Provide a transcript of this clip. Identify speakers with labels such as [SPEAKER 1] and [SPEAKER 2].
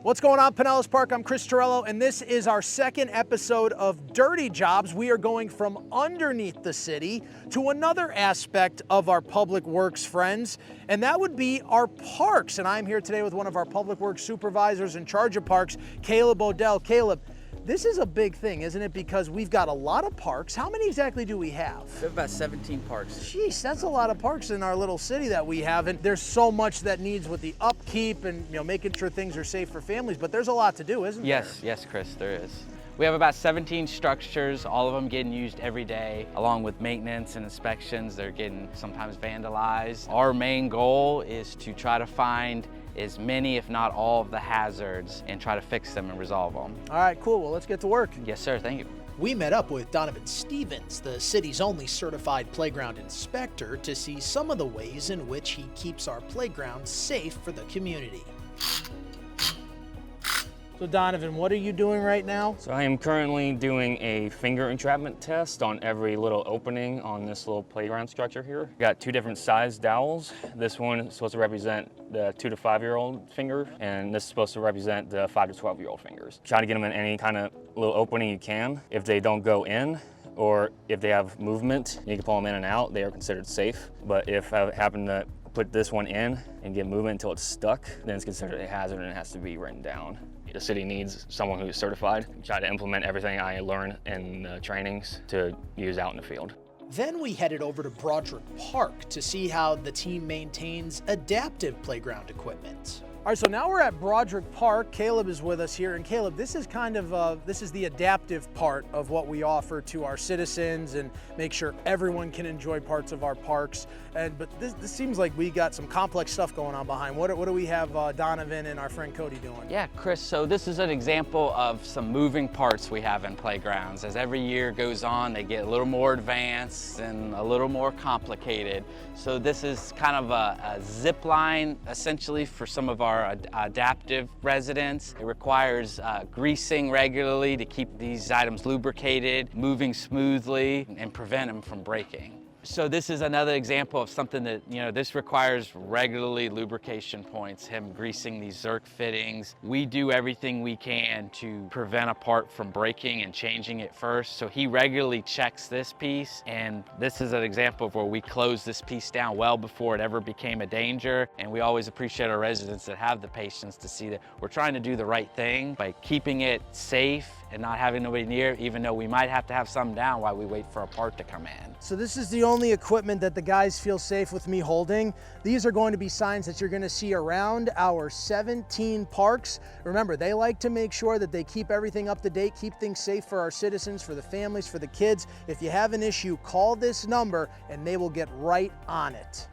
[SPEAKER 1] What's going on, Pinellas Park? I'm Chris Torello, and this is our second episode of Dirty Jobs. We are going from underneath the city to another aspect of our public works friends, and that would be our parks. And I'm here today with one of our public works supervisors in charge of parks, Caleb Odell. Caleb, this is a big thing, isn't it? Because we've got a lot of parks. How many exactly do we have?
[SPEAKER 2] We have about 17 parks.
[SPEAKER 1] Jeez, that's a lot of parks in our little city that we have. And there's so much that needs with the upkeep and making sure things are safe for families. But there's a lot to do, isn't there?
[SPEAKER 2] Yes, Chris, there is. We have about 17 structures, all of them getting used every day, along with maintenance and inspections. They're getting sometimes vandalized. Our main goal is to try to find as many, if not all, of the hazards and try to fix them and resolve them.
[SPEAKER 1] All right, cool. Well, let's get to work.
[SPEAKER 2] Yes, sir. Thank you.
[SPEAKER 3] We met up with Donovan Stevens, the city's only certified playground inspector, to see some of the ways in which he keeps our playgrounds safe for the community.
[SPEAKER 1] So Donovan, what are you doing right now?
[SPEAKER 4] So I am currently doing a finger entrapment test on every little opening on this little playground structure here. Got two different size dowels. This one is supposed to represent the 2 to 5-year-old finger, and this is supposed to represent the 5 to 12-year-old fingers. Try to get them in any kind of little opening you can. If they don't go in, or if they have movement, you can pull them in and out, they are considered safe. But if I happen to put this one in and get movement until it's stuck, then it's considered a hazard and it has to be written down. The city needs someone who's certified. Try to implement everything I learn in the trainings to use out in the field.
[SPEAKER 3] Then we headed over to Broderick Park to see how the team maintains adaptive playground equipment.
[SPEAKER 1] All right, so now we're at Broderick Park. Caleb is with us here, and Caleb, this is kind of this is the adaptive part of what we offer to our citizens and make sure everyone can enjoy parts of our parks. But this seems like we got some complex stuff going on behind. What do we have Donovan and our friend Cody doing?
[SPEAKER 2] Yeah, Chris, so this is an example of some moving parts we have in playgrounds. As every year goes on, they get a little more advanced and a little more complicated. So this is kind of a zip line, essentially, for some of our adaptive residents. It requires greasing regularly to keep these items lubricated, moving smoothly, and prevent them from breaking. So this is another example of something that, this requires regularly lubrication points, him greasing these Zerk fittings. We do everything we can to prevent a part from breaking and changing it first. So he regularly checks this piece, and this is an example of where we close this piece down well before it ever became a danger. And we always appreciate our residents that have the patience to see that we're trying to do the right thing by keeping it safe and not having nobody near, even though we might have to have some down while we wait for a part to come in.
[SPEAKER 1] So this is the only equipment that the guys feel safe with me holding. These are going to be signs that you're going to see around our 17 parks. Remember, they like to make sure that they keep everything up to date, keep things safe for our citizens, for the families, for the kids. If you have an issue, call this number and they will get right on it.